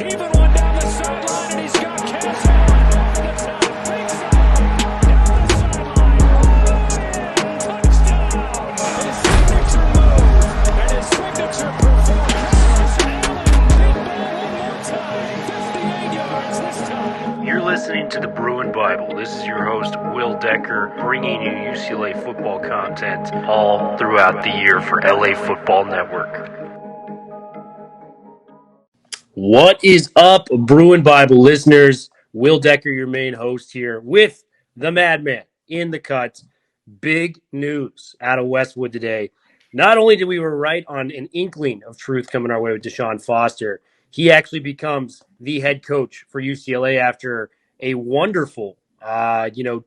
Even one down the sideline, and he's got Cass Allen over the top. Big down the sideline. Touchdown. His signature move and his signature performance. Allen, big ball one more time. 58 yards this time. You're listening to the Bruin Bible. This is your host, Will Decker, bringing you UCLA football content all throughout the year for LA Football Network. What is up, Bruin Bible listeners? Will Decker, your main host here with the Madman in the cut. Big news out of Westwood today. Not only did we were right on an inkling of truth coming our way with Deshaun Foster, he actually becomes the head coach for UCLA after a wonderful,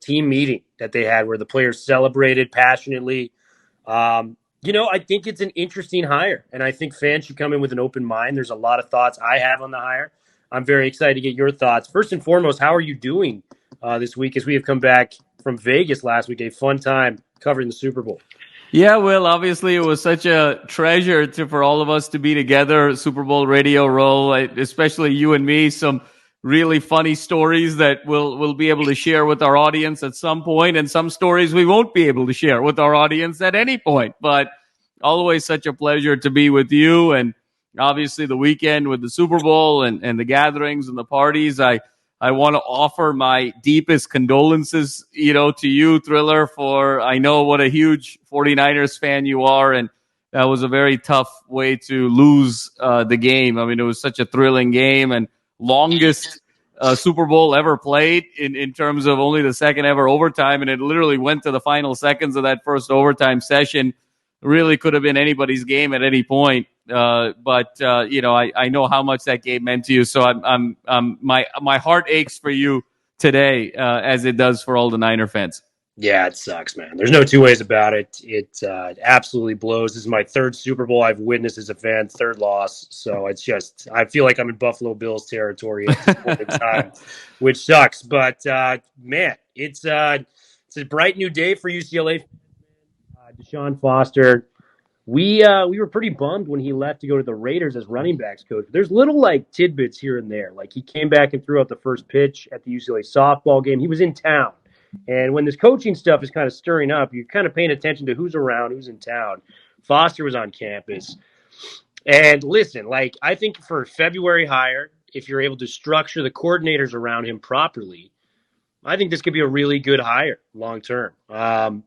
team meeting that they had where the players celebrated passionately. I think it's an interesting hire, and I think fans should come in with an open mind. There's a lot of thoughts I have on the hire. I'm very excited to get your thoughts. First and foremost, how are you doing this week as we have come back from Vegas last week? A fun time covering the Super Bowl. Yeah, Will, obviously it was such a treasure for all of us to be together, Super Bowl Radio Row, especially you and me, some really funny stories that we'll be able to share with our audience at some point, and some stories we won't be able to share with our audience at any point. But always such a pleasure to be with you, and obviously the weekend with the Super Bowl and the gatherings and the parties. I want to offer my deepest condolences, to you, Thriller, for I know what a huge 49ers fan you are, and that was a very tough way to lose the game. I mean, it was such a thrilling game and longest Super Bowl ever played in terms of only the second ever overtime, and it literally went to the final seconds of that first overtime session. Really could have been anybody's game at any point. But I know how much that game meant to you. So my heart aches for you today, as it does for all the Niner fans. Yeah, it sucks, man. There's no two ways about it. It absolutely blows. This is my third Super Bowl I've witnessed as a fan, third loss. So it's just, I feel like I'm in Buffalo Bills territory at this point in time, which sucks. But man, it's a bright new day for UCLA. Deshaun Foster, we were pretty bummed when he left to go to the Raiders as running backs coach. There's little tidbits here and there. He came back and threw out the first pitch at the UCLA softball game. He was in town. And when this coaching stuff is kind of stirring up, you're kind of paying attention to who's around, who's in town. Foster was on campus. And listen, I think for a February hire, if you're able to structure the coordinators around him properly, I think this could be a really good hire long term. I'm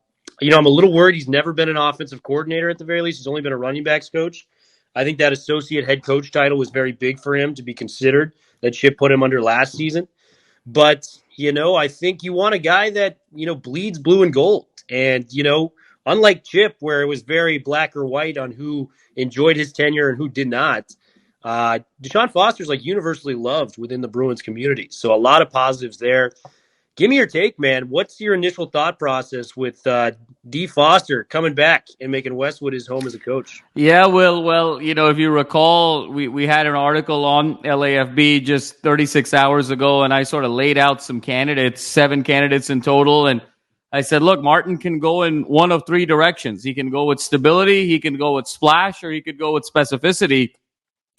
a little worried he's never been an offensive coordinator at the very least. He's only been a running backs coach. I think that associate head coach title was very big for him to be considered. That Chip put him under last season. But, I think you want a guy that, bleeds blue and gold. And, unlike Chip, where it was very black or white on who enjoyed his tenure and who did not, Deshaun Foster's universally loved within the Bruins community. So a lot of positives there. Give me your take, man. What's your initial thought process with D. Foster coming back and making Westwood his home as a coach? Yeah, well, if you recall, we had an article on LAFB just 36 hours ago, and I sort of laid out some candidates, 7 candidates in total, and I said, look, Martin can go in one of 3 directions. He can go with stability, he can go with splash, or he could go with specificity.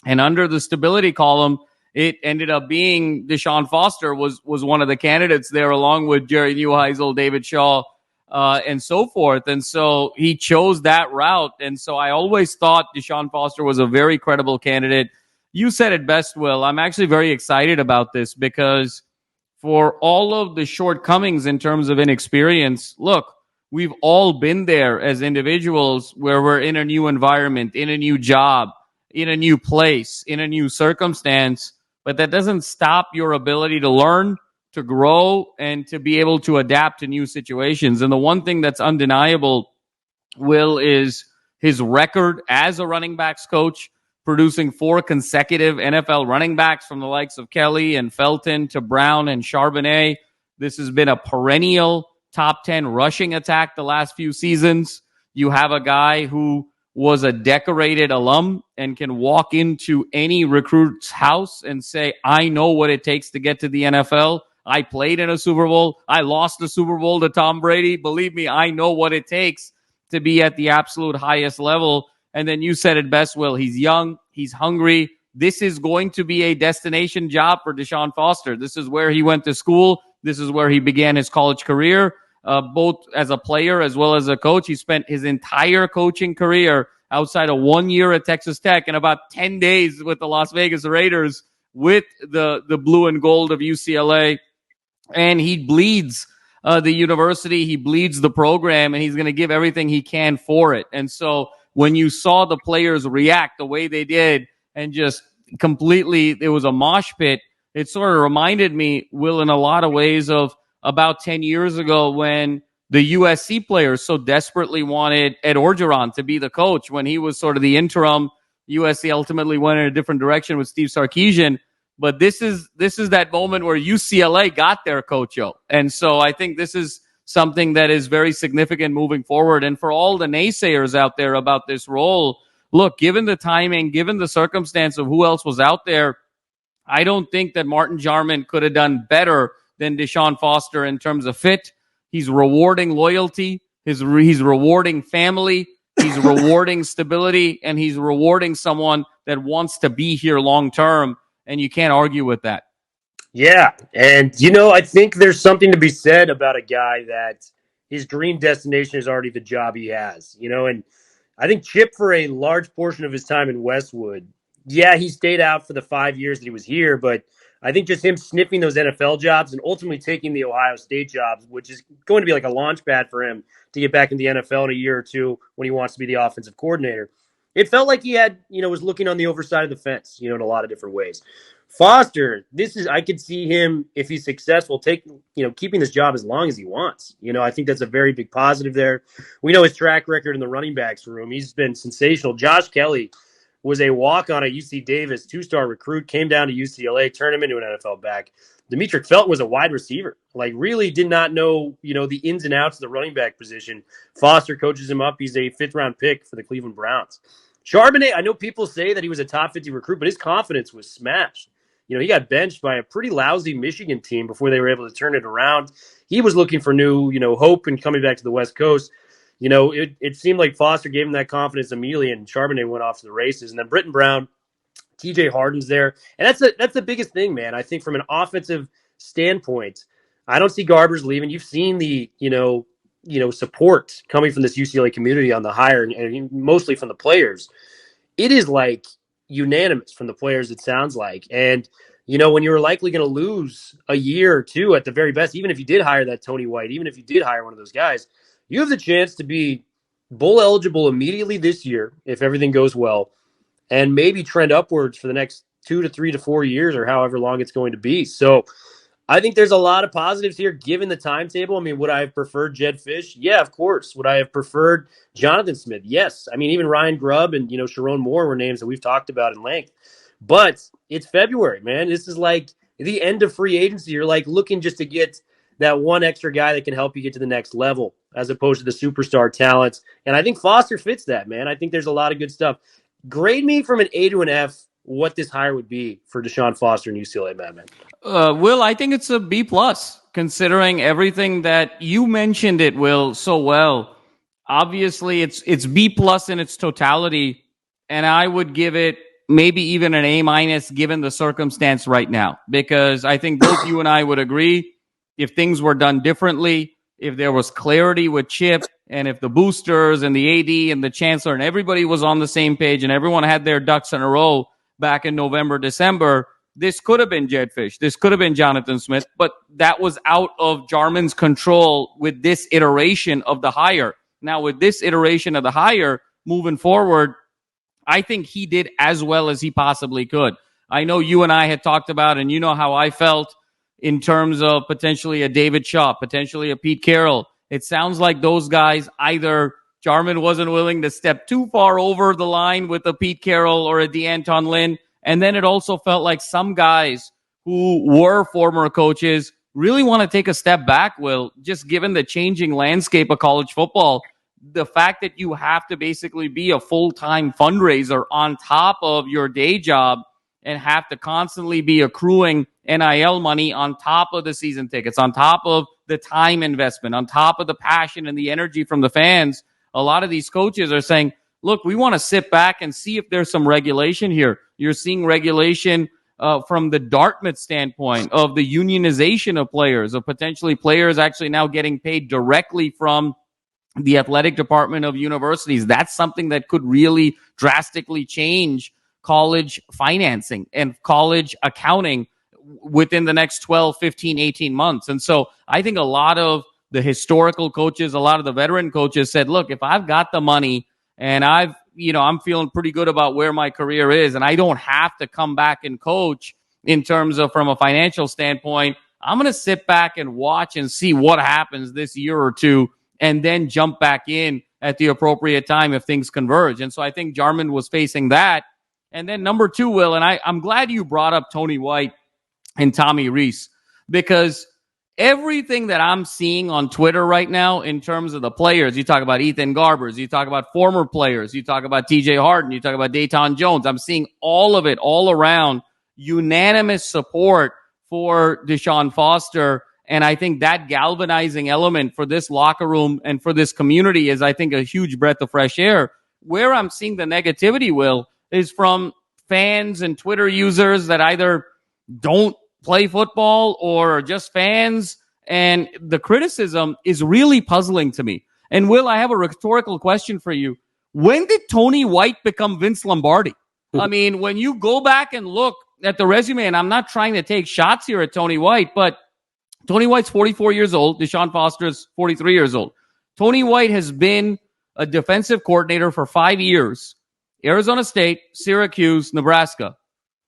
And under the stability column, it ended up being Deshaun Foster was one of the candidates there, along with Jerry Neuheisel, David Shaw, and so forth. And so he chose that route. And so I always thought Deshaun Foster was a very credible candidate. You said it best, Will. I'm actually very excited about this because for all of the shortcomings in terms of inexperience, look, we've all been there as individuals where we're in a new environment, in a new job, in a new place, in a new circumstance. But that doesn't stop your ability to learn, to grow, and to be able to adapt to new situations. And the one thing that's undeniable, Will, is his record as a running backs coach, producing 4 consecutive NFL running backs from the likes of Kelly and Felton to Brown and Charbonnet. This has been a perennial top 10 rushing attack the last few seasons. You have a guy who was a decorated alum and can walk into any recruit's house and say, I know what it takes to get to the NFL. I played in a Super Bowl. I lost the Super Bowl to Tom Brady. Believe me, I know what it takes to be at the absolute highest level. And then you said it best, Will. He's young. He's hungry. this is going to be a destination job for Deshaun Foster. This is where he went to school. This is where he began his college career, both as a player as well as a coach. He spent his entire coaching career outside of 1 year at Texas Tech and about 10 days with the Las Vegas Raiders with the blue and gold of UCLA. And he bleeds the university. He bleeds the program, and he's going to give everything he can for it. And so when you saw the players react the way they did and just completely, it was a mosh pit, it sort of reminded me, Will, in a lot of ways of about 10 years ago when the USC players so desperately wanted Ed Orgeron to be the coach when he was sort of the interim. USC ultimately went in a different direction with Steve Sarkisian. But this is that moment where UCLA got their coach-o. And so I think this is something that is very significant moving forward. And for all the naysayers out there about this role, look, given the timing, given the circumstance of who else was out there, I don't think that Martin Jarman could have done better than Deshaun Foster in terms of fit. He's rewarding loyalty. He's rewarding family. He's rewarding stability. And he's rewarding someone that wants to be here long-term. And you can't argue with that. Yeah. And, I think there's something to be said about a guy that his dream destination is already the job he has, and I think Chip, for a large portion of his time in Westwood, yeah, he stayed out for the 5 years that he was here, but I think just him sniffing those NFL jobs and ultimately taking the Ohio State jobs, which is going to be like a launch pad for him to get back in the NFL in a year or two when he wants to be the offensive coordinator. It felt like he had, was looking on the overside of the fence, in a lot of different ways. Foster, I could see him, if he's successful, keeping this job as long as he wants. I think that's a very big positive there. We know his track record in the running backs room. He's been sensational. Josh Kelly was a walk-on at UC Davis, 2-star recruit, came down to UCLA, turned him into an NFL back. Demetric Felton was a wide receiver, really did not know, the ins and outs of the running back position. Foster coaches him up. He's a 5th-round pick for the Cleveland Browns. Charbonnet, I know people say that he was a top 50 recruit, but his confidence was smashed. He got benched by a pretty lousy Michigan team before they were able to turn it around. He was looking for new, hope and coming back to the West Coast. It seemed like Foster gave him that confidence immediately, and Charbonnet went off to the races. And then Britton Brown, TJ Harden's there. And that's the biggest thing, man. I think from an offensive standpoint, I don't see Garbers leaving. You've seen the, support coming from this UCLA community on the hire, and mostly from the players. It is like unanimous from the players, it sounds like. And, when you're likely going to lose a year or two at the very best, even if you did hire that Tony White, even if you did hire one of those guys, you have the chance to be bowl eligible immediately this year if everything goes well, and maybe trend upwards for the next 2 to 3 to 4 years or however long it's going to be. So I think there's a lot of positives here given the timetable. I mean, would I have preferred Jed Fish? Yeah, of course. Would I have preferred Jonathan Smith? Yes. I mean, even Ryan Grubb and, Sharon Moore were names that we've talked about in length. But it's February, man. This is like the end of free agency. You're like looking just to get that one extra guy that can help you get to the next level as opposed to the superstar talents. And I think Foster fits that, man. I think there's a lot of good stuff. Grade me from an A to an F what this hire would be for Deshaun Foster and UCLA, Madman. Will, I think it's a B+, considering everything that you mentioned it, Will, so well. Obviously, it's B+ in its totality, and I would give it maybe even an A- given the circumstance right now, because I think both you and I would agree if things were done differently, if there was clarity with Chip, and if the boosters and the AD and the chancellor and everybody was on the same page and everyone had their ducks in a row back in November, December, this could have been Jed Fish. This could have been Jonathan Smith, but that was out of Jarman's control with this iteration of the hire. Now, with this iteration of the hire moving forward, I think he did as well as he possibly could. I know you and I had talked about, and you know how I felt in terms of potentially a David Shaw, potentially a Pete Carroll. It sounds like those guys, either Jarman wasn't willing to step too far over the line with a Pete Carroll or a DeAnton Lynn. And then it also felt like some guys who were former coaches really want to take a step back, Will, just given the changing landscape of college football. The fact that you have to basically be a full-time fundraiser on top of your day job and have to constantly be accruing NIL money on top of the season tickets, on top of the time investment, on top of the passion and the energy from the fans. A lot of these coaches are saying, look, we want to sit back and see if there's some regulation here. You're seeing regulation from the Dartmouth standpoint of the unionization of players, of potentially players actually now getting paid directly from the athletic department of universities. That's something that could really drastically change college financing and college accounting within the next 12, 15, 18 months. And so I think a lot of the historical coaches, a lot of the veteran coaches said, look, if I've got the money and I'm feeling pretty good about where my career is and I don't have to come back and coach in terms of from a financial standpoint, I'm going to sit back and watch and see what happens this year or two and then jump back in at the appropriate time if things converge. And so I think Jarman was facing that. And then number two, Will, and I'm glad you brought up Tony White and Tommy Rees, because everything that I'm seeing on Twitter right now in terms of the players, you talk about Ethan Garbers, you talk about former players, you talk about TJ Harden, you talk about Dayton Jones. I'm seeing all of it all around, unanimous support for Deshaun Foster. And I think that galvanizing element for this locker room and for this community is, I think, a huge breath of fresh air. Where I'm seeing the negativity, Will, is from fans and Twitter users that either don't play football or are just fans. And the criticism is really puzzling to me. And Will, I have a rhetorical question for you. When did Tony White become Vince Lombardi? I mean, when you go back and look at the resume, and I'm not trying to take shots here at Tony White, but Tony White's 44 years old. Deshaun Foster is 43 years old. Tony White has been a defensive coordinator for 5 years. Arizona State, Syracuse, Nebraska.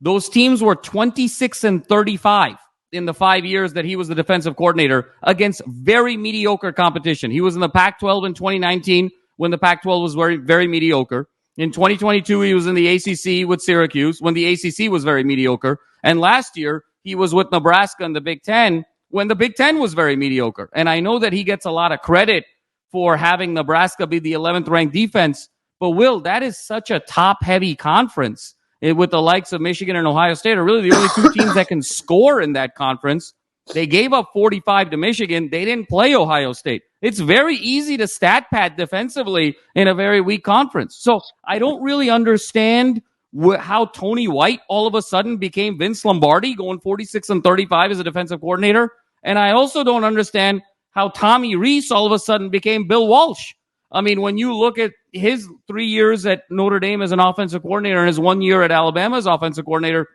Those teams were 26-35 in the 5 years that he was the defensive coordinator against very mediocre competition. He was in the Pac-12 in 2019 when the Pac-12 was very, very mediocre. In 2022, he was in the ACC with Syracuse when the ACC was very mediocre. And last year, he was with Nebraska in the Big Ten when the Big Ten was very mediocre. And I know that he gets a lot of credit for having Nebraska be the 11th ranked defense. But Will, that is such a top-heavy conference with the likes of Michigan and Ohio State are really the only two teams that can score in that conference. They gave up 45 to Michigan. They didn't play Ohio State. It's very easy to stat pad defensively in a very weak conference. So I don't really understand how Tony White all of a sudden became Vince Lombardi, going 46-35 as a defensive coordinator. And I also don't understand how Tommy Rees all of a sudden became Bill Walsh. I mean, when you look at his 3 years at Notre Dame as an offensive coordinator and his 1 year at Alabama as offensive coordinator,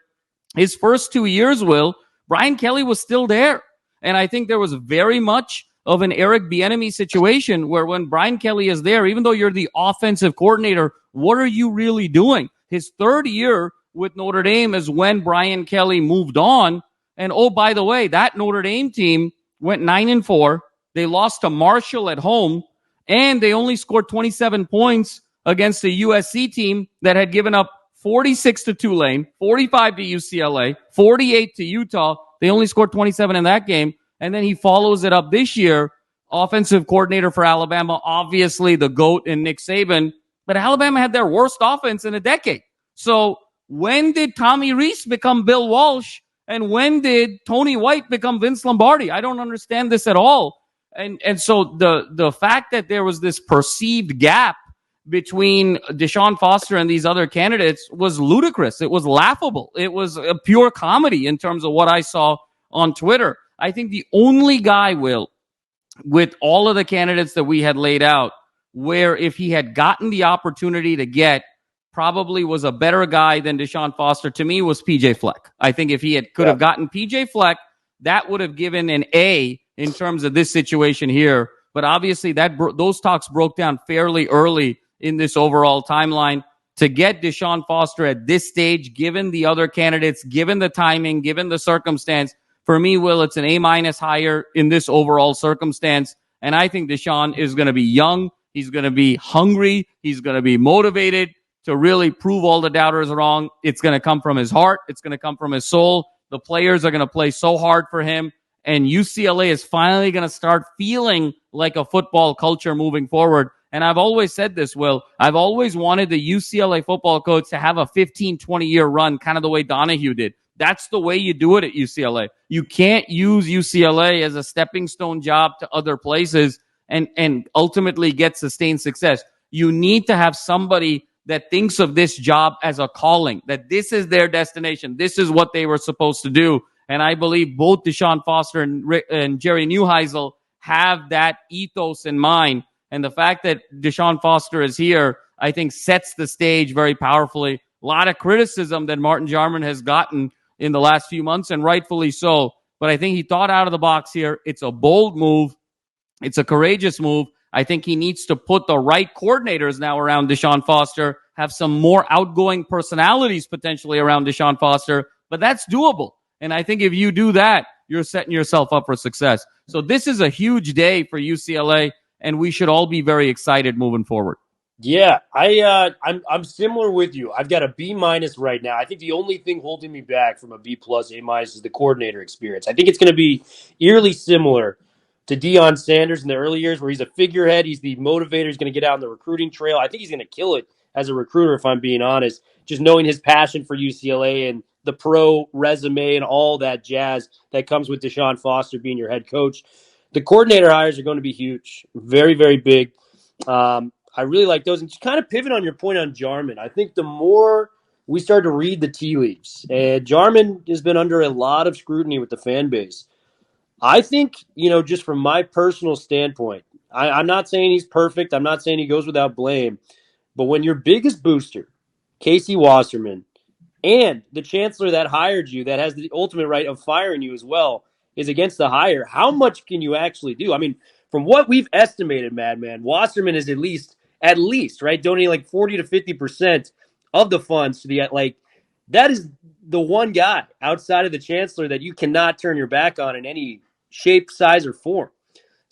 his first 2 years, Will, Brian Kelly was still there. And I think there was very much of an Eric Bieniemy situation where when Brian Kelly is there, even though you're the offensive coordinator, what are you really doing? His third year with Notre Dame is when Brian Kelly moved on. And oh, by the way, that Notre Dame team went 9-4. They lost to Marshall at home. And they only scored 27 points against the USC team that had given up 46 to Tulane, 45 to UCLA, 48 to Utah. They only scored 27 in that game. And then he follows it up this year, offensive coordinator for Alabama, obviously the GOAT in Nick Saban. But Alabama had their worst offense in a decade. So when did Tommy Rees become Bill Walsh? And when did Tony White become Vince Lombardi? I don't understand this at all. And so the fact that there was this perceived gap between Deshaun Foster and these other candidates was ludicrous. It was laughable. It was a pure comedy in terms of what I saw on Twitter. I think the only guy, Will, with all of the candidates that we had laid out, where if he had gotten the opportunity to get, probably was a better guy than Deshaun Foster, to me, was PJ Fleck. I think if he could have gotten PJ Fleck, that would have given an A in terms of this situation here. But obviously those talks broke down fairly early in this overall timeline. To get Deshaun Foster at this stage, given the other candidates, given the timing, given the circumstance, for me, Will, it's an A- higher in this overall circumstance. And I think Deshaun is going to be young. He's going to be hungry. He's going to be motivated to really prove all the doubters wrong. It's going to come from his heart. It's going to come from his soul. The players are going to play so hard for him. And UCLA is finally going to start feeling like a football culture moving forward. And I've always said this, Will. I've always wanted the UCLA football coach to have a 15, 20-year run, kind of the way Donahue did. That's the way you do it at UCLA. You can't use UCLA as a stepping stone job to other places and ultimately get sustained success. You need to have somebody that thinks of this job as a calling, that this is their destination. This is what they were supposed to do. And I believe both Deshaun Foster and Jerry Neuheisel have that ethos in mind. And the fact that Deshaun Foster is here, I think, sets the stage very powerfully. A lot of criticism that Martin Jarman has gotten in the last few months, and rightfully so. But I think he thought out of the box here. It's a bold move. It's a courageous move. I think he needs to put the right coordinators now around Deshaun Foster, have some more outgoing personalities potentially around Deshaun Foster, but that's doable. And I think if you do that, you're setting yourself up for success. So this is a huge day for UCLA, and we should all be very excited moving forward. Yeah, I'm similar with you. I've got a B- right now. I think the only thing holding me back from a B+, A- is the coordinator experience. I think it's going to be eerily similar to Deion Sanders in the early years, where he's a figurehead, he's the motivator, he's going to get out on the recruiting trail. I think he's going to kill it as a recruiter, if I'm being honest. Just knowing his passion for UCLA and the pro resume and all that jazz that comes with Deshaun Foster being your head coach. The coordinator hires are going to be huge, very, very big. I really like those. And just kind of pivot on your point on Jarman, I think the more we start to read the tea leaves, and Jarman has been under a lot of scrutiny with the fan base. I think, just from my personal standpoint, I'm not saying he's perfect. I'm not saying he goes without blame. But when your biggest booster, Casey Wasserman, and the chancellor that hired you, that has the ultimate right of firing you as well, is against the hire, how much can you actually do? I mean, from what we've estimated, Madman, Wasserman is at least, right, donating like 40 to 50% of the funds to the, that is the one guy outside of the chancellor that you cannot turn your back on in any shape, size, or form.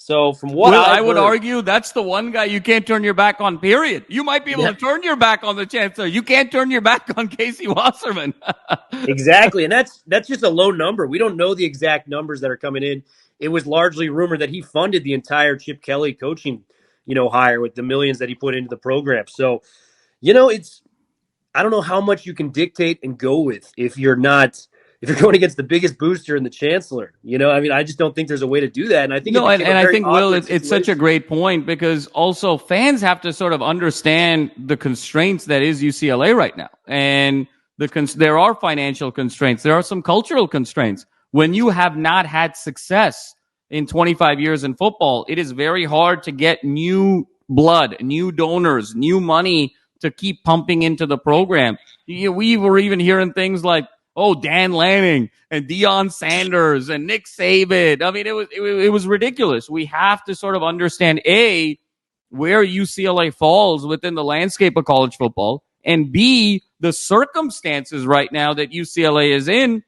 So from what I would argue, that's the one guy you can't turn your back on, period. You might be able to turn your back on the chancellor. You can't turn your back on Casey Wasserman. Exactly. And that's just a low number. We don't know the exact numbers that are coming in. It was largely rumored that he funded the entire Chip Kelly coaching, hire with the millions that he put into the program. So, I don't know how much you can dictate and go with if you're going against the biggest booster and the chancellor. I just don't think there's a way to do that. And I think I think, Will, it's such a great point, because also fans have to sort of understand the constraints that is UCLA right now. And there are financial constraints. There are some cultural constraints. When you have not had success in 25 years in football, it is very hard to get new blood, new donors, new money to keep pumping into the program. We were even hearing things like, Dan Lanning and Deion Sanders and Nick Saban. I mean, it was ridiculous. We have to sort of understand, A, where UCLA falls within the landscape of college football, and B, the circumstances right now that UCLA is in,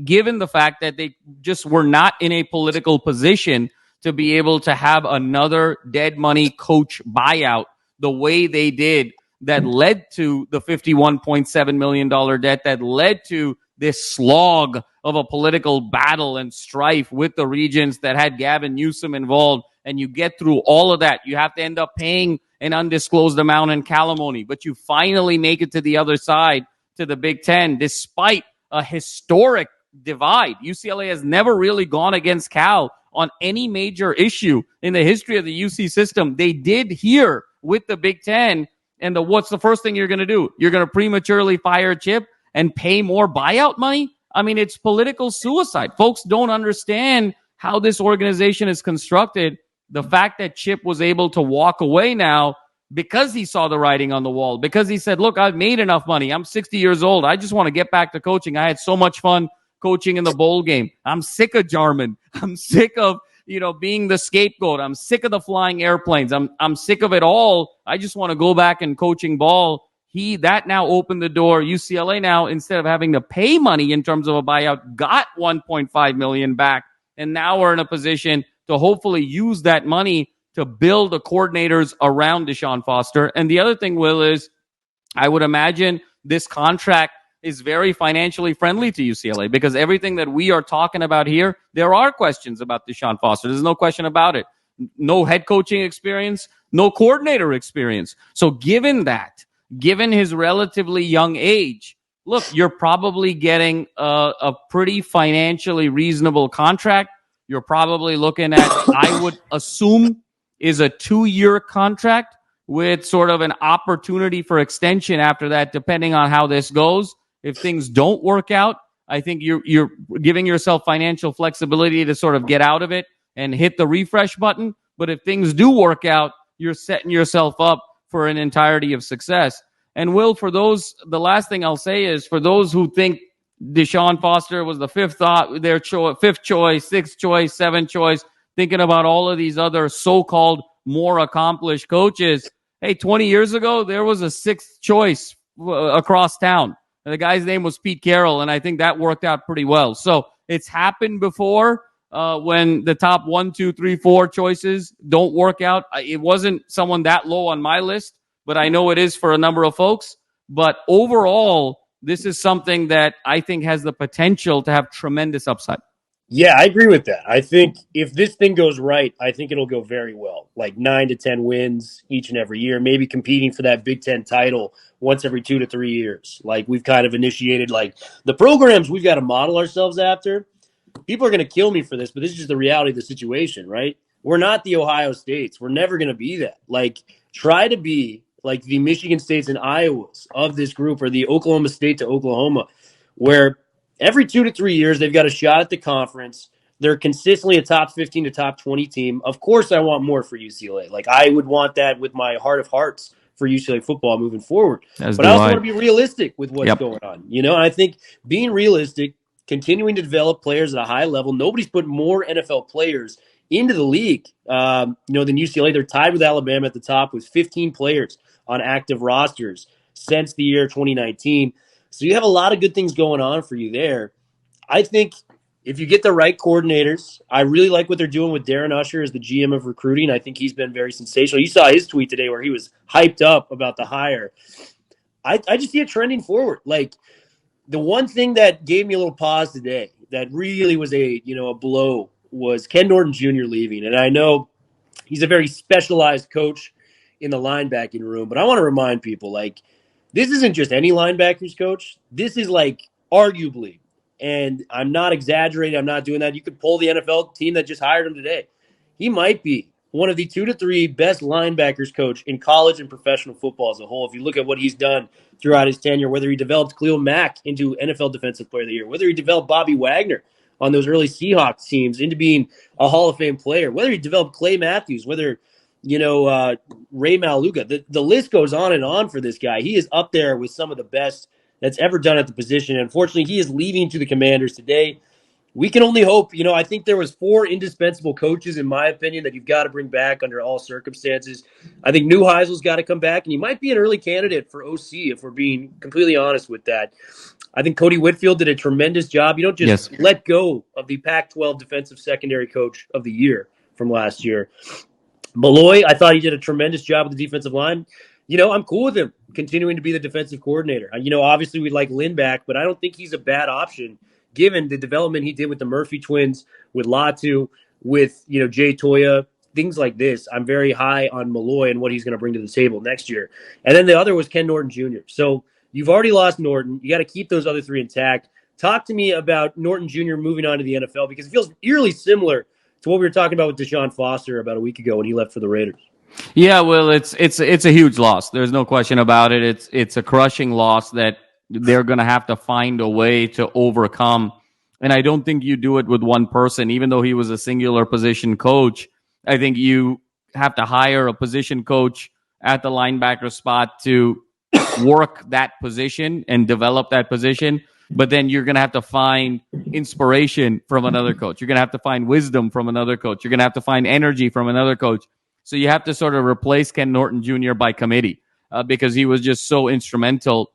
given the fact that they just were not in a political position to be able to have another dead money coach buyout the way they did, that led to the $51.7 million debt, that led to this slog of a political battle and strife with the regions that had Gavin Newsom involved. And you get through all of that. You have to end up paying an undisclosed amount in calimony, but you finally make it to the other side, to the Big Ten, despite a historic divide. UCLA has never really gone against Cal on any major issue in the history of the UC system. They did here with the Big Ten. And what's the first thing you're going to do? You're going to prematurely fire Chip and pay more buyout money? I mean, it's political suicide. Folks don't understand how this organization is constructed. The fact that Chip was able to walk away now because he saw the writing on the wall, because he said, look, I've made enough money. I'm 60 years old. I just want to get back to coaching. I had so much fun coaching in the bowl game. I'm sick of Jarman. I'm sick of being the scapegoat. I'm sick of the flying airplanes. I'm sick of it all. I just want to go back and coaching ball. That now opened the door. UCLA now, instead of having to pay money in terms of a buyout, got $1.5 million back. And now we're in a position to hopefully use that money to build the coordinators around Deshaun Foster. And the other thing, Will, is I would imagine this contract is very financially friendly to UCLA, because everything that we are talking about here, there are questions about Deshaun Foster. There's no question about it. No head coaching experience, no coordinator experience. So given his relatively young age, look, you're probably getting a pretty financially reasonable contract. You're probably looking at, I would assume, is a 2-year contract. with sort of an opportunity for extension after that, depending on how this goes. If things don't work out, I think you're giving yourself financial flexibility to sort of get out of it and hit the refresh button. But if things do work out, you're setting yourself up for an entirety of success. And Will, the last thing I'll say is for those who think Deshaun Foster was the fifth choice, sixth choice, seventh choice, thinking about all of these other so-called more accomplished coaches. Hey, 20 years ago, there was a sixth choice across town. And the guy's name was Pete Carroll, and I think that worked out pretty well. So it's happened before when the top 1, 2, 3, 4 choices don't work out. It wasn't someone that low on my list, but I know it is for a number of folks. But overall, this is something that I think has the potential to have tremendous upside. Yeah, I agree with that. I think if this thing goes right, I think it'll go very well. Like 9 to 10 wins each and every year, maybe competing for that Big Ten title once every 2 to 3 years. Like we've kind of initiated, like the programs we've got to model ourselves after. People are going to kill me for this, but this is just the reality of the situation, right? We're not the Ohio States. We're never going to be that. Like try to be like the Michigan States and Iowas of this group, or the Oklahoma State to Oklahoma, where every 2 to 3 years, they've got a shot at the conference. They're consistently a top 15 to top 20 team. Of course, I want more for UCLA. Like, I would want that with my heart of hearts for UCLA football moving forward. But I also want to be realistic with what's going on. You know, and I think being realistic, continuing to develop players at a high level. Nobody's put more NFL players into the league, than UCLA. They're tied with Alabama at the top with 15 players on active rosters since the year 2019. So you have a lot of good things going on for you there. I think if you get the right coordinators, I really like what they're doing with Darren Usher as the GM of recruiting. I think he's been very sensational. You saw his tweet today where he was hyped up about the hire. I just see it trending forward. Like the one thing that gave me a little pause today that really was a blow was Ken Norton Jr. leaving. And I know he's a very specialized coach in the linebacking room, but I want to remind people, like, this isn't just any linebackers coach. This is like arguably, and I'm not exaggerating, I'm not doing that. You could pull the NFL team that just hired him today. He might be one of the 2 to 3 best linebackers coach in college and professional football as a whole. If you look at what he's done throughout his tenure, whether he developed Khalil Mack into NFL Defensive Player of the Year, whether he developed Bobby Wagner on those early Seahawks teams into being a Hall of Fame player, whether he developed Clay Matthews, whether Ray Maluga. The list goes on and on for this guy. He is up there with some of the best that's ever done at the position. Unfortunately, he is leaving to the Commanders today. We can only hope. I think there was 4 indispensable coaches, in my opinion, that you've got to bring back under all circumstances. I think Neuheisel's got to come back, and he might be an early candidate for OC if we're being completely honest with that. I think Cody Whitfield did a tremendous job. You don't just let go of the Pac-12 Defensive Secondary Coach of the Year from last year. Malloy, I thought he did a tremendous job with the defensive line. I'm cool with him continuing to be the defensive coordinator. Obviously we'd like Lynn back, but I don't think he's a bad option given the development he did with the Murphy twins, with Latu, with, Jay Toya, things like this. I'm very high on Malloy and what he's going to bring to the table next year. And then the other was Ken Norton Jr. So you've already lost Norton. You got to keep those other 3 intact. Talk to me about Norton Jr. moving on to the NFL, because it feels eerily similar to what we were talking about with Deshaun Foster about a week ago when he left for the Raiders. Yeah, well, it's a huge loss. There's no question about it. It's a crushing loss that they're going to have to find a way to overcome. And I don't think you do it with one person, even though he was a singular position coach. I think you have to hire a position coach at the linebacker spot to work that position and develop that position. But then you're going to have to find inspiration from another coach. You're going to have to find wisdom from another coach. You're going to have to find energy from another coach. So you have to sort of replace Ken Norton Jr. by committee because he was just so instrumental.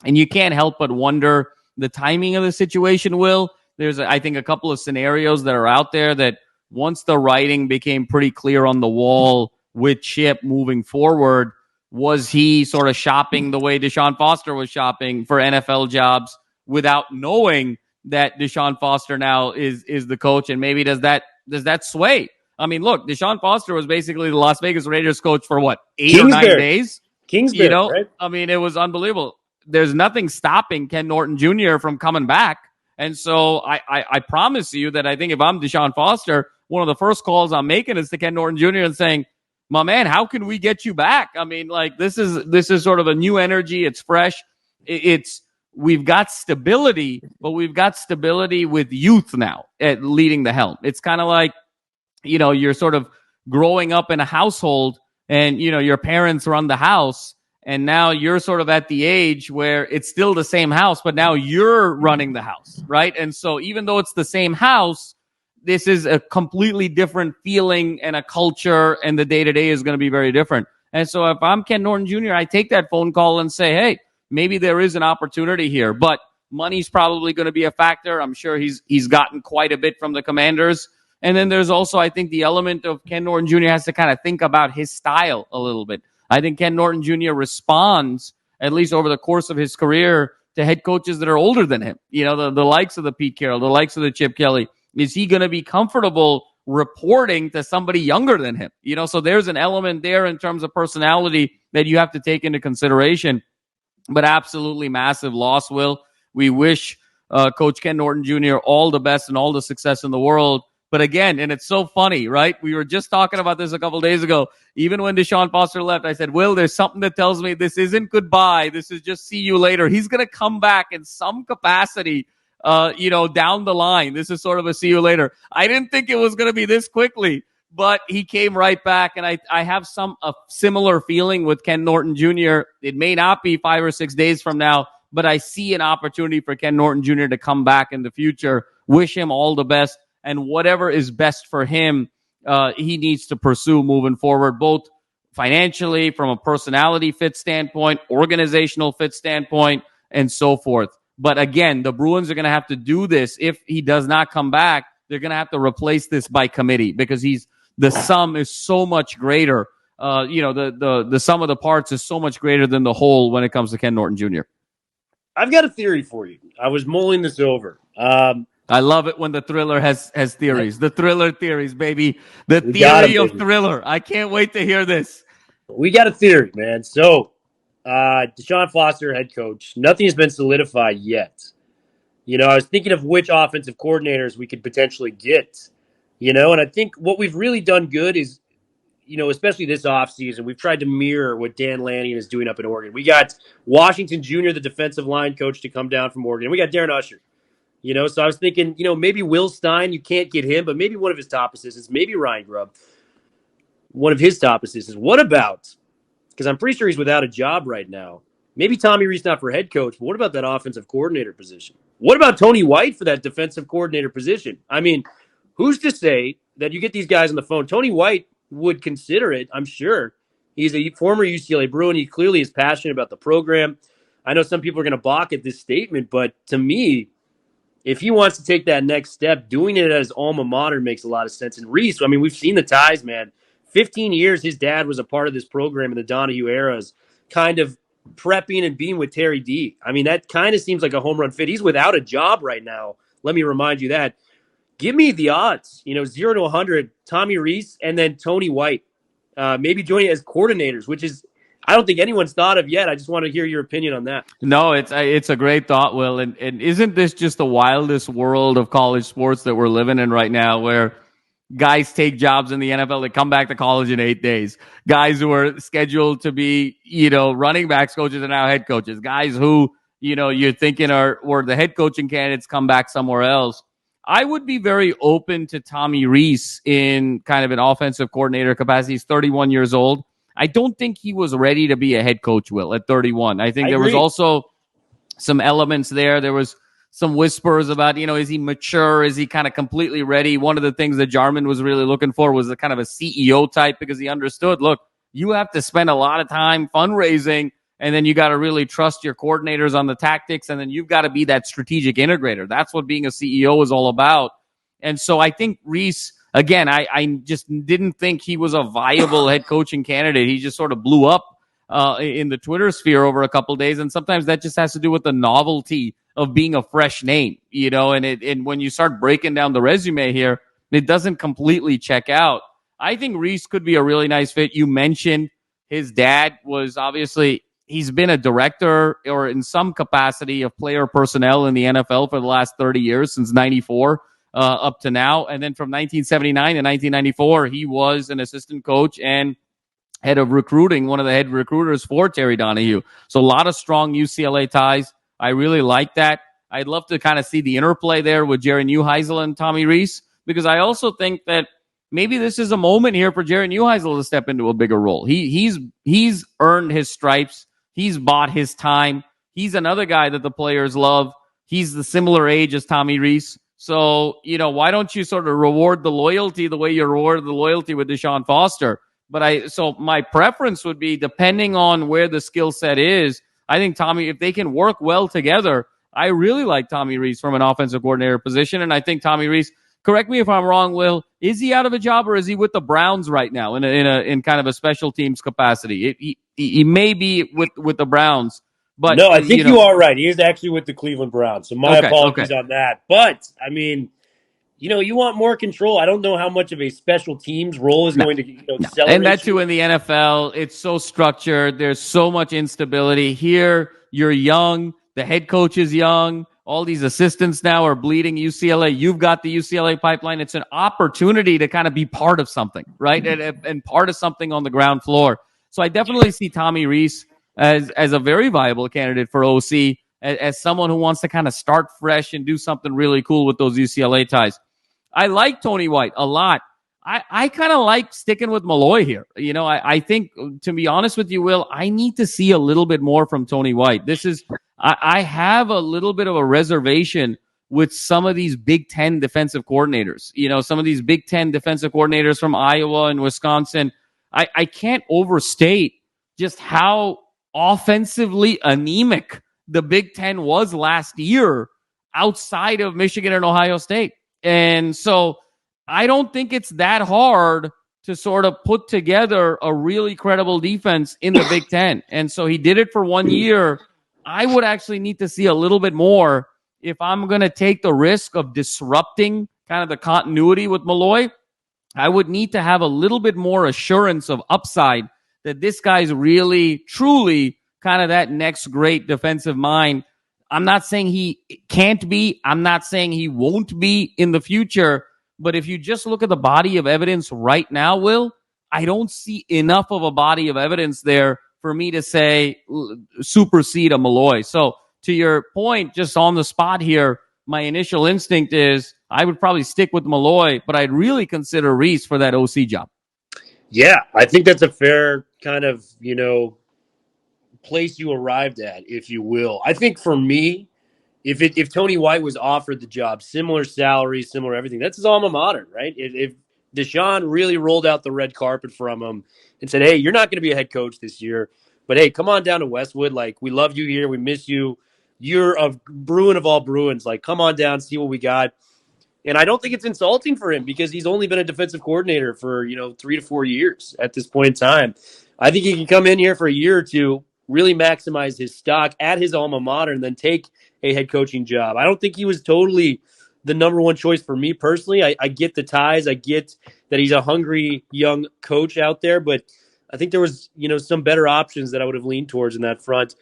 And you can't help but wonder the timing of the situation, Will. There's, I think, a couple of scenarios that are out there that once the writing became pretty clear on the wall with Chip moving forward, was he sort of shopping the way Deshaun Foster was shopping for NFL jobs without knowing that Deshaun Foster now is the coach? And maybe does that sway? I mean, look, Deshaun Foster was basically the Las Vegas Raiders coach for what, 8 or 9 days? Kingsbury, right? I mean, it was unbelievable. There's nothing stopping Ken Norton Jr. from coming back. And so I promise you that I think if I'm Deshaun Foster, one of the first calls I'm making is to Ken Norton Jr. and saying, my man, how can we get you back? I mean, like, this is sort of a new energy. It's fresh. We've got stability, but we've got stability with youth now at leading the helm. It's kind of like, you're sort of growing up in a household and, your parents run the house. And now you're sort of at the age where it's still the same house, but now you're running the house, right? And so even though it's the same house, this is a completely different feeling and a culture, and the day-to-day is going to be very different. And so if I'm Ken Norton Jr., I take that phone call and say, hey, maybe there is an opportunity here, but money's probably going to be a factor. I'm sure he's gotten quite a bit from the Commanders. And then there's also, I think, the element of Ken Norton Jr. has to kind of think about his style a little bit. I think Ken Norton Jr. responds, at least over the course of his career, to head coaches that are older than him. The likes of the Pete Carroll, the likes of the Chip Kelly. Is he going to be comfortable reporting to somebody younger than him? So there's an element there in terms of personality that you have to take into consideration. But absolutely massive loss, Will. We wish Coach Ken Norton Jr. all the best and all the success in the world. But again, and it's so funny, right? We were just talking about this a couple of days ago. Even when Deshaun Foster left, I said, Will, there's something that tells me this isn't goodbye. This is just see you later. He's going to come back in some capacity, down the line. This is sort of a see you later. I didn't think it was going to be this quickly, but he came right back. And I have a similar feeling with Ken Norton Jr. It may not be 5 or 6 days from now, but I see an opportunity for Ken Norton Jr. to come back in the future. Wish him all the best. And whatever is best for him, he needs to pursue moving forward, both financially, from a personality fit standpoint, organizational fit standpoint, and so forth. But again, the Bruins are going to have to do this. If he does not come back, they're going to have to replace this by committee, because the sum is so much greater. The sum of the parts is so much greater than the whole when it comes to Ken Norton Jr. I've got a theory for you. I was mulling this over. I love it when the Thriller has theories. The Thriller theories, baby. The theory of Thriller. I can't wait to hear this. We got a theory, man. So, Deshaun Foster, head coach. Nothing has been solidified yet. I was thinking of which offensive coordinators we could potentially get. And I think what we've really done good is, especially this offseason, we've tried to mirror what Dan Lanning is doing up in Oregon. We got Washington Jr., the defensive line coach, to come down from Oregon. We got Darren Usher. So I was thinking, maybe Will Stein, you can't get him, but maybe one of his top assistants, maybe Ryan Grubb, one of his top assistants. What about, because I'm pretty sure he's without a job right now, maybe Tommy Rees not for head coach, but what about that offensive coordinator position? What about Tony White for that defensive coordinator position? I mean, who's to say that you get these guys on the phone? Tony White would consider it, I'm sure. He's a former UCLA Bruin. He clearly is passionate about the program. I know some people are going to balk at this statement, but to me, if he wants to take that next step, doing it at his alma mater makes a lot of sense. And Reese, I mean, we've seen the ties, man. 15 years his dad was a part of this program in the Donahue eras, kind of prepping and being with Terry D. I mean, that kind of seems like a home run fit. He's without a job right now. Let me remind you that. Give me the odds, 0 to 100, Tommy Rees, and then Tony White, maybe joining as coordinators, which is, I don't think anyone's thought of yet. I just want to hear your opinion on that. No, it's a great thought, Will. And isn't this just the wildest world of college sports that we're living in right now, where guys take jobs in the NFL, they come back to college in 8 days. Guys who are scheduled to be, running backs coaches are now head coaches. Guys who, you're thinking were the head coaching candidates come back somewhere else. I would be very open to Tommy Rees in kind of an offensive coordinator capacity. He's 31 years old. I don't think he was ready to be a head coach, Will, at 31. I think there was also some elements there. There was some whispers about, is he mature? Is he kind of completely ready? One of the things that Jarman was really looking for was a kind of a CEO type, because he understood, look, you have to spend a lot of time fundraising, and then you got to really trust your coordinators on the tactics, and then you've got to be that strategic integrator. That's what being a CEO is all about. And so I think Rees, again, I just didn't think he was a viable head coaching candidate. He just sort of blew up in the Twitter sphere over a couple of days, and sometimes that just has to do with the novelty of being a fresh name, and when you start breaking down the resume here, it doesn't completely check out. I think Rees could be a really nice fit. You mentioned his dad was obviously, he's been a director or in some capacity of player personnel in the NFL for the last 30 years, since 94 up to now. And then from 1979 to 1994, he was an assistant coach and head of recruiting, one of the head recruiters for Terry Donahue. So a lot of strong UCLA ties. I really like that. I'd love to kind of see the interplay there with Jerry Neuheisel and Tommy Rees, because I also think that maybe this is a moment here for Jerry Neuheisel to step into a bigger role. He's earned his stripes. He's bought his time. He's another guy that the players love. He's the similar age as Tommy Rees. So, why don't you sort of reward the loyalty the way you reward the loyalty with Deshaun Foster? So my preference would be, depending on where the skill set is, I think if they can work well together, I really like Tommy Rees from an offensive coordinator position. And I think Tommy Rees, correct me if I'm wrong, Will, is he out of a job, or is he with the Browns right now in kind of a special teams capacity? He may be with the Browns. But no, I think you are right. He is actually with the Cleveland Browns. So my apologies on that. But, I mean, you want more control. I don't know how much of a special teams role is going to accelerate. And that too in the NFL, it's so structured. There's so much instability. Here, you're young. The head coach is young. All these assistants now are bleeding UCLA. You've got the UCLA pipeline. It's an opportunity to kind of be part of something, right? And part of something on the ground floor. So I definitely see Tommy Rees as a very viable candidate for OC, as someone who wants to kind of start fresh and do something really cool with those UCLA ties. I like Tony White a lot. I kind of like sticking with Malloy here. I think, to be honest with you, Will, I need to see a little bit more from Tony White. I have a little bit of a reservation with some of these Big Ten defensive coordinators. Some of these Big Ten defensive coordinators from Iowa and Wisconsin. I can't overstate just how offensively anemic the Big Ten was last year outside of Michigan and Ohio State. And so I don't think it's that hard to sort of put together a really credible defense in the Big Ten. And so he did it for 1 year. I would actually need to see a little bit more if I'm going to take the risk of disrupting kind of the continuity with Malloy. I would need to have a little bit more assurance of upside that this guy's really, truly kind of that next great defensive mind. I'm not saying he can't be. I'm not saying he won't be in the future. But if you just look at the body of evidence right now, Will, I don't see enough of a body of evidence there for me to say supersede a Malloy. So to your point, just on the spot here, my initial instinct is I would probably stick with Malloy, but I'd really consider Rees for that OC job. Yeah, I think that's a fair kind of, place you arrived at, if you will. I think for me, if Tony White was offered the job, similar salary, similar everything, that's his alma mater, right? If Deshaun really rolled out the red carpet from him and said, hey, you're not going to be a head coach this year, but hey, come on down to Westwood. Like, we love you here. We miss you. You're a Bruin of all Bruins. Like, come on down, see what we got. And I don't think it's insulting for him because he's only been a defensive coordinator for, 3 to 4 years at this point in time. I think he can come in here for a year or two, really maximize his stock at his alma mater, and then take a head coaching job. I don't think he was totally the number one choice for me personally. I get the ties. I get that he's a hungry young coach out there, but I think there was, some better options that I would have leaned towards in that front.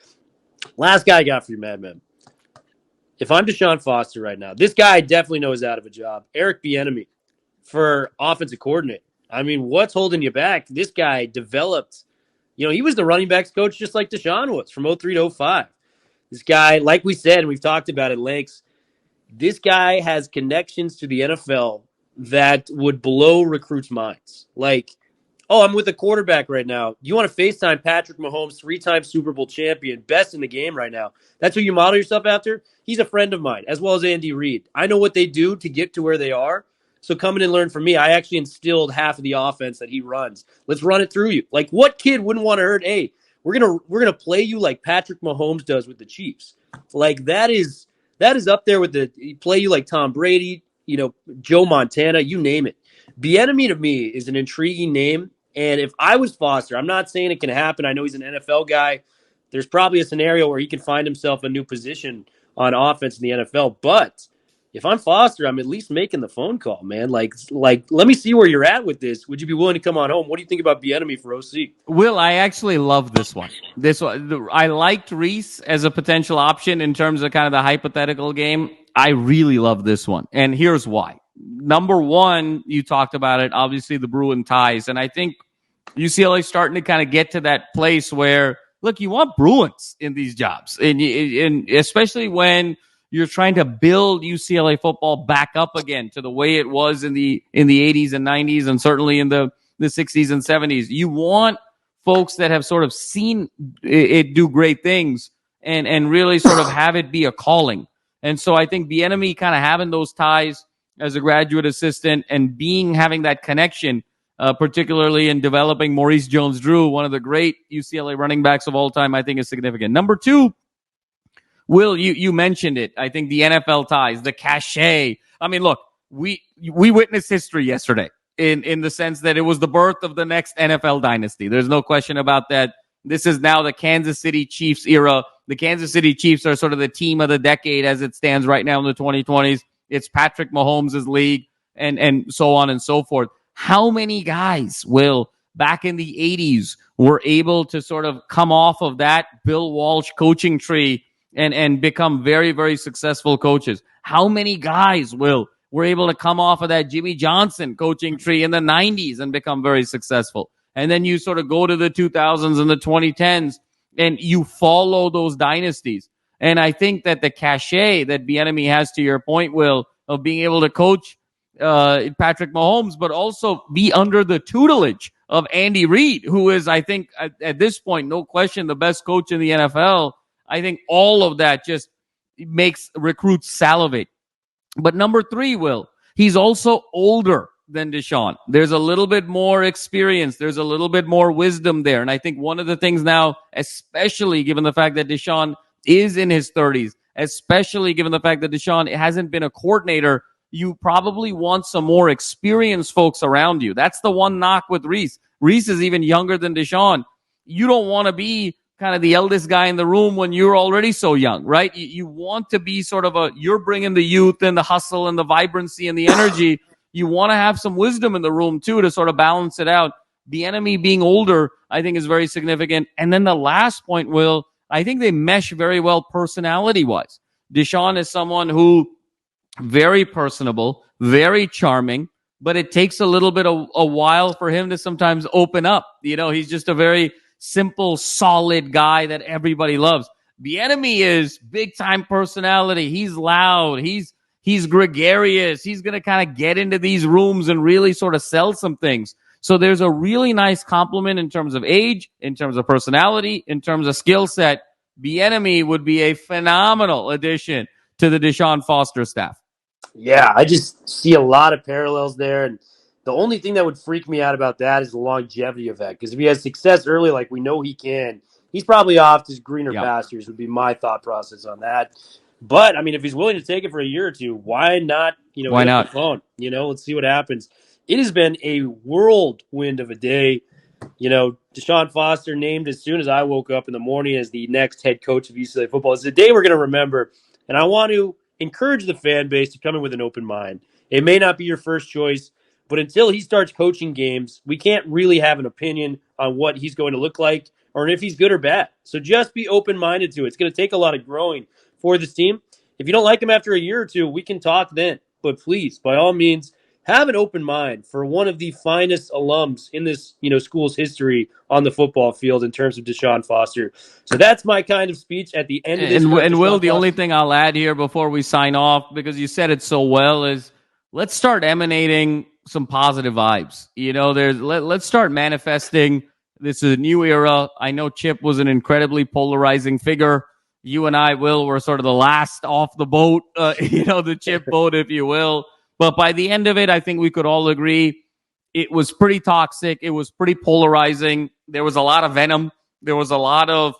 Last guy I got for you, Madman. If I'm Deshaun Foster right now, this guy I definitely know is out of a job. Eric Bieniemy for offensive coordinator. I mean, what's holding you back? This guy developed, he was the running backs coach just like Deshaun was from 03 to 05. This guy, like we said, and we've talked about it lengths, this guy has connections to the NFL that would blow recruits' minds. Like, oh, I'm with a quarterback right now. You want to FaceTime Patrick Mahomes, 3-time Super Bowl champion, best in the game right now. That's who you model yourself after? He's a friend of mine, as well as Andy Reid. I know what they do to get to where they are. So come in and learn from me. I actually instilled half of the offense that he runs. Let's run it through you. Like, what kid wouldn't want to hear, hey, we're gonna play you like Patrick Mahomes does with the Chiefs. Like, that is up there with the play you like Tom Brady, Joe Montana, you name it. Bieniemy to me is an intriguing name. And if I was Foster, I'm not saying it can happen. I know he's an NFL guy. There's probably a scenario where he can find himself a new position on offense in the NFL. But if I'm Foster, I'm at least making the phone call, man. Like, let me see where you're at with this. Would you be willing to come on home? What do you think about Bieniemy for OC? Will, I actually love this one. I liked Rees as a potential option in terms of kind of the hypothetical game. I really love this one. And here's why. Number one, you talked about it, obviously the Bruin ties. And I think, UCLA starting to kind of get to that place where, look, you want Bruins in these jobs, and especially when you're trying to build UCLA football back up again to the way it was in the 80s and 90s, and certainly in the 60s and 70s. You want folks that have sort of seen it do great things and really sort of have it be a calling. And so I think Bieniemy kind of having those ties as a graduate assistant and having that connection, particularly in developing Maurice Jones-Drew, one of the great UCLA running backs of all time, I think is significant. Number two, Will, you mentioned it. I think the NFL ties, the cachet. I mean, look, we witnessed history yesterday in the sense that it was the birth of the next NFL dynasty. There's no question about that. This is now the Kansas City Chiefs era. The Kansas City Chiefs are sort of the team of the decade as it stands right now in the 2020s. It's Patrick Mahomes' league and so on and so forth. How many guys, Will, back in the 80s were able to sort of come off of that Bill Walsh coaching tree and become very, very successful coaches? How many guys, Will, were able to come off of that Jimmy Johnson coaching tree in the 90s and become very successful? And then you sort of go to the 2000s and the 2010s and you follow those dynasties. And I think that the cachet that Bieniemy has, to your point, Will, of being able to coach Patrick Mahomes, but also be under the tutelage of Andy Reid, who is, I think, at this point, no question, the best coach in the NFL. I think all of that just makes recruits salivate. But number three, Will, he's also older than Deshaun. There's a little bit more experience. There's a little bit more wisdom there. And I think one of the things now, especially given the fact that Deshaun is in his 30s, especially given the fact that Deshaun hasn't been a coordinator, you probably want some more experienced folks around you. That's the one knock with Reese. Reese is even younger than Deshaun. You don't want to be kind of the eldest guy in the room when you're already so young, right? You want to be sort of you're bringing the youth and the hustle and the vibrancy and the energy. You want to have some wisdom in the room too to sort of balance it out. Bieniemy being older, I think, is very significant. And then the last point, Will, I think they mesh very well personality-wise. Deshaun is someone who very personable, very charming, but it takes a little bit of a while for him to sometimes open up. You know, he's just a very simple, solid guy that everybody loves. Bieniemy is big-time personality. He's loud. He's gregarious. He's going to kind of get into these rooms and really sort of sell some things. So there's a really nice complement in terms of age, in terms of personality, in terms of skill set. Bieniemy would be a phenomenal addition to the Deshaun Foster staff. Yeah, I just see a lot of parallels there. And the only thing that would freak me out about that is the longevity of that. Because if he has success early, like we know he can, he's probably off to greener pastures would be my thought process on that. But, I mean, if he's willing to take it for a year or two, why not, why not? The phone? Let's see what happens. It has been a whirlwind of a day. Deshaun Foster named as soon as I woke up in the morning as the next head coach of UCLA football. It's a day we're going to remember. And I want to encourage the fan base to come in with an open mind. It may not be your first choice, but until he starts coaching games, we can't really have an opinion on what he's going to look like or if he's good or bad. So just be open-minded to it. It's going to take a lot of growing for this team. If you don't like him after a year or two, we can talk then. But please, by all means, have an open mind for one of the finest alums in this, school's history on the football field in terms of Deshaun Foster. So that's my kind of speech at the end of this. And Will, the only thing I'll add here before we sign off, because you said it so well, is let's start emanating some positive vibes. Let's start manifesting. This is a new era. I know Chip was an incredibly polarizing figure. You and I, Will, were sort of the last off the boat, the Chip boat, if you will. But by the end of it, I think we could all agree it was pretty toxic. It was pretty polarizing. There was a lot of venom. There was a lot of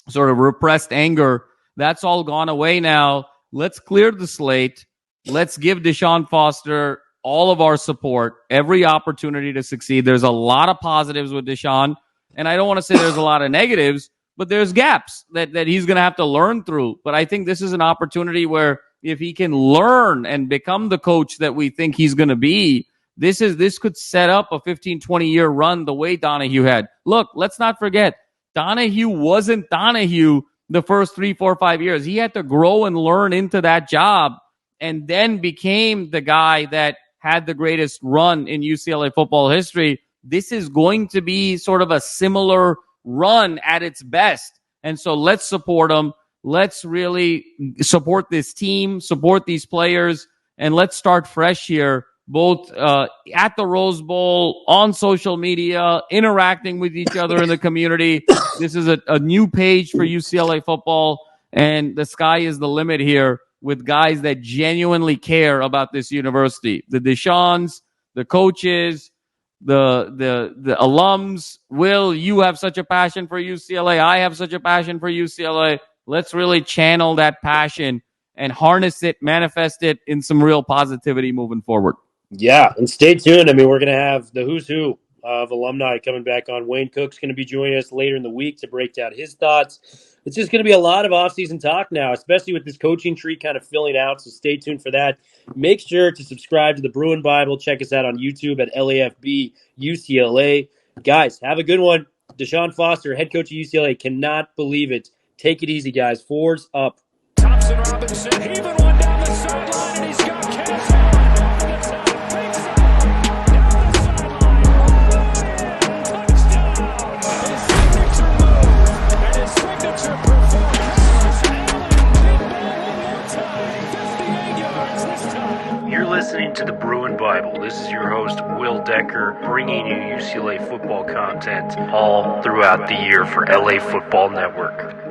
sort of repressed anger. That's all gone away now. Let's clear the slate. Let's give Deshaun Foster all of our support, every opportunity to succeed. There's a lot of positives with Deshaun, and I don't want to say there's a lot of negatives, but there's gaps that he's going to have to learn through. But I think this is an opportunity where if he can learn and become the coach that we think he's going to be, this could set up a 15, 20-year run the way Donahue had. Look, let's not forget, Donahue wasn't Donahue the first 3, 4, 5 years. He had to grow and learn into that job and then became the guy that had the greatest run in UCLA football history. this is going to be sort of a similar run at its best. And so let's support them. Let's really support this team, support these players, and let's start fresh here, both at the Rose Bowl, on social media, interacting with each other in the community. This is a new page for UCLA football, and the sky is the limit here with guys that genuinely care about this university. The Deshauns, the coaches, the alums. Will, you have such a passion for UCLA. I have such a passion for UCLA. Let's really channel that passion and harness it, manifest it in some real positivity moving forward. Yeah, and stay tuned. I mean, we're going to have the who's who of alumni coming back on. Wayne Cook's going to be joining us later in the week to break down his thoughts. It's just going to be a lot of offseason talk now, especially with this coaching tree kind of filling out, so stay tuned for that. Make sure to subscribe to the Bruin Bible. Check us out on YouTube at LAFB UCLA. Guys, have a good one. Deshaun Foster, head coach of UCLA, cannot believe it. Take it easy, guys. Fours up. Thompson Robinson, heaving one down the sideline, and he's got Cass Allen over the top. Big sideline, down the sideline. Touchdown! His signature move and his signature performance. Allen, big ball one more time. 58 yards this time. You're listening to the Bruin Bible. This is your host, Will Decker, bringing you UCLA football content all throughout the year for LA Football Network.